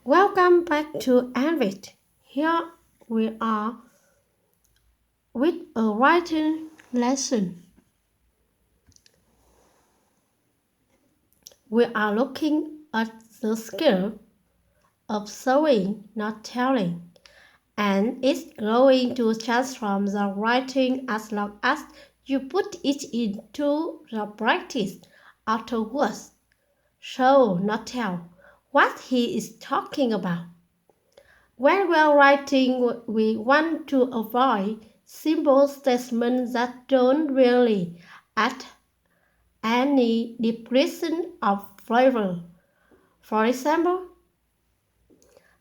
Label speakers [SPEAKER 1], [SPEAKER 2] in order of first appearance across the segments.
[SPEAKER 1] Welcome back to Anvit. Here we are with a writing lesson. We are looking at the skill of sewing, not telling, and it's going to transform the writing as long as you put it into the practice afterwards. Show, not tell, what he is talking about. When we're writing, we want to avoid simple statements that don't really add any description of flavor. For example,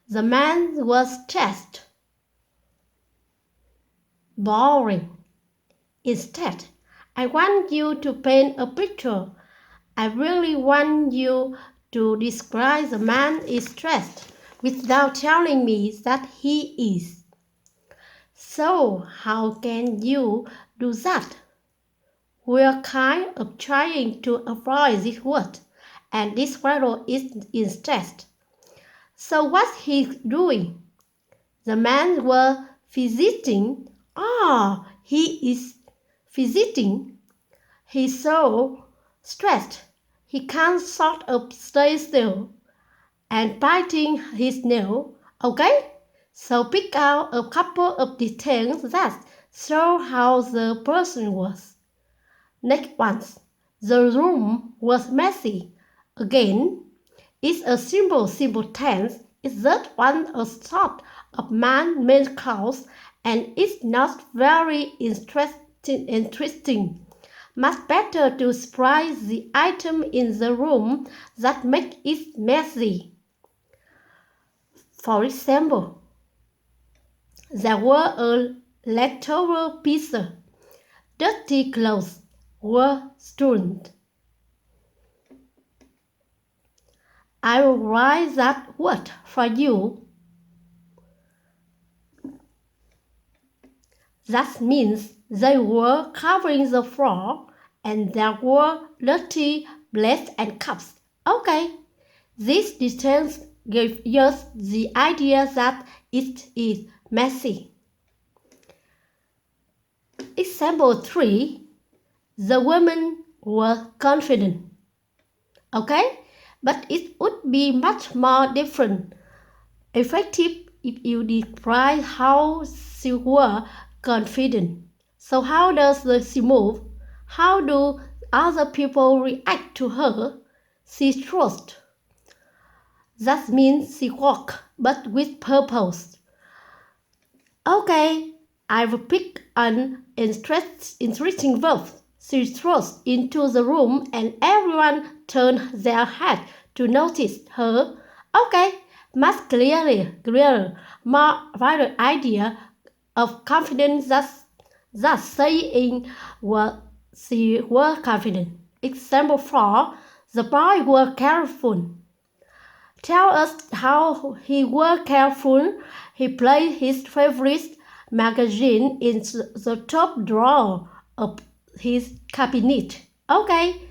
[SPEAKER 1] the man was just boring. Instead, I want you to paint a picture. I really want you to describe the man is stressed without telling me that he is. So, how can you do that? We're kind of trying to avoid this word, and this fellow is instead. So, what's he doing? The man was visiting. He is visiting. He's so stressed. He can't sort of stay still and biting his nail. Okay? So pick out a couple of details that show how the person was. Next one, the room was messy. Again, it's a simple tense. It's just one a sort of man-made clothes, and it's not very interesting. Much better to surprise the item in the room that makes it messy. For example, there were a leftover pizza. Dirty clothes were strewn. I will write that word for you. That means they were covering the floor and there were dirty plates and cups. Okay, these details give us the idea that it is messy. Example 3. The women were confident. Okay, but it would be much more different, effective if you describe how she were confident. So how does she move? How do other people react to her? She trusts. That means she walks, but with purpose. Okay, I will pick an interesting verb. She thrust into the room and everyone turned their head to notice her. Okay, much clearer, more vivid idea of confidence that saying what she was confident. Example 4. The boy was careful. Tell us how he was careful. He placed his favorite magazine in the top drawer of his cabinet. Okay,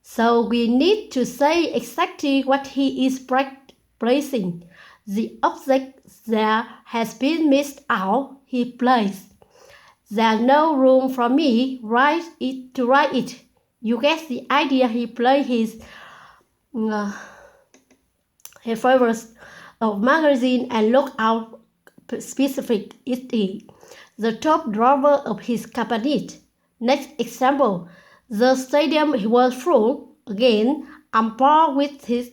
[SPEAKER 1] so we need to say exactly what he is placing. The object there has been missed out. He placed. There's no room for me to write it. You get the idea. He placed his favorite magazine and look out specific it is the top drawer of his cabinet. Next example, the stadium was full. Again, I'm bored with his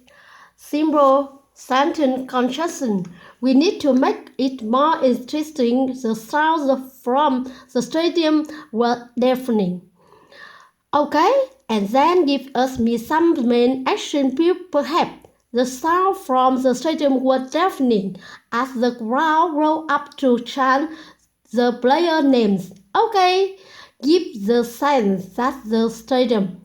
[SPEAKER 1] simple sentence construction. We need to make it more interesting. The sounds from the stadium were deafening. Okay, and then give us some main action perhaps. The sound from the stadium was deafening as the crowd rolled up to chant the player names. Okay, give the sense that the stadium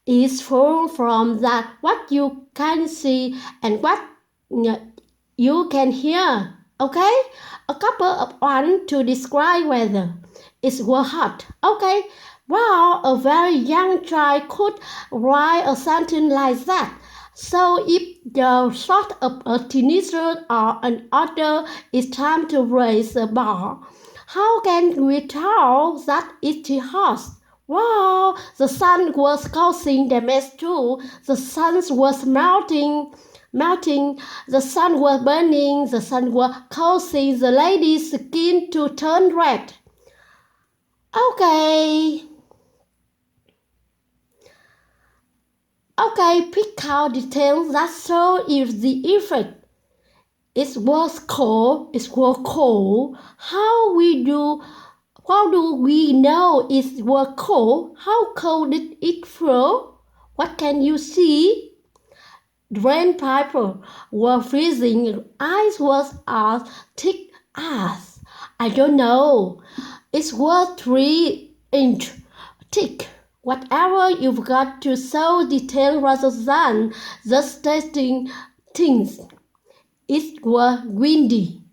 [SPEAKER 1] is full from that what you can see and what you can hear. Okay, a couple of one to describe weather. It was hot. Okay, wow, a very young child could write a sentence like that. So if the thought of a teenager or an adult it's time to raise the bar, how can we tell that it's too hot? Wow, the sun was causing damage too. The sun was melting, the sun was burning, the sun was causing the lady's skin to turn red. Okay, pick out details that show if the effect. It was cold. How do we know it was cold? How cold did it feel? What can you see? Drain pipe were freezing. Ice was as thick as I don't know. It was 3 inch thick. Whatever you've got to show detail rather than just stating things. It was windy.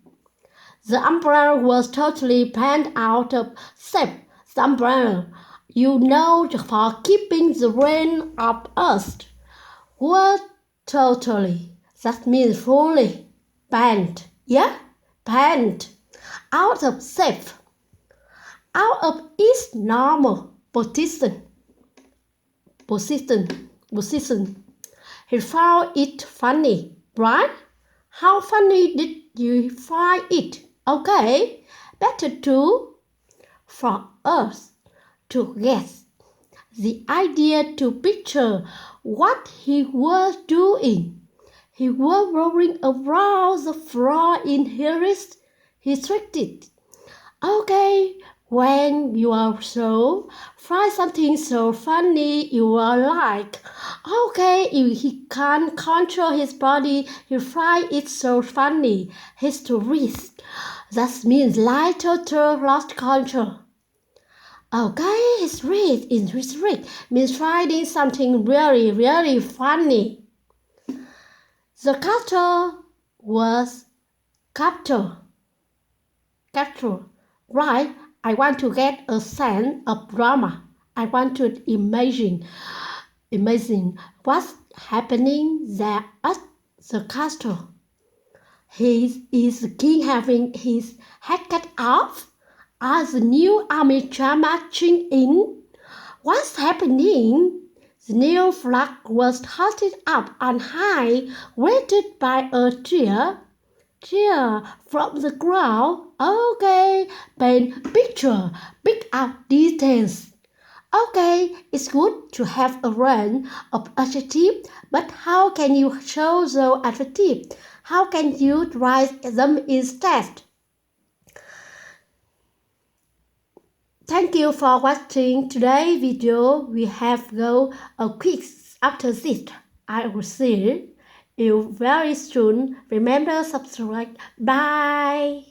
[SPEAKER 1] The umbrella was totally panned out of shape. The umbrella, for keeping the rain off us, was totally. That means fully panned. Yeah, panned out of shape, out of its normal position. He found it funny, right? How funny did you find it? Okay, better for us to guess. The idea to picture what he was doing. He was rolling around the floor in his restricted. Okay, when you are find something so funny, you are like, okay, if he can't control his body, he find it so funny. He's too risk. That means like total lost control. Okay, his risk means finding something really, really funny. The castle was captured. Right, I want to get a sense of drama. I want to imagine what's happening there at the castle. Is the king having his head cut off? Are the new army marching in? What's happening? The new flag was hoisted up on high, weighted by a cheer from the crowd. Okay, paint picture, pick up details. Okay, it's good to have a range of adjectives, but how can you show those adjectives? How can you write them instead? Thank you for watching today's video. We have go a quiz after this. I will see you very soon. Remember subscribe. Bye.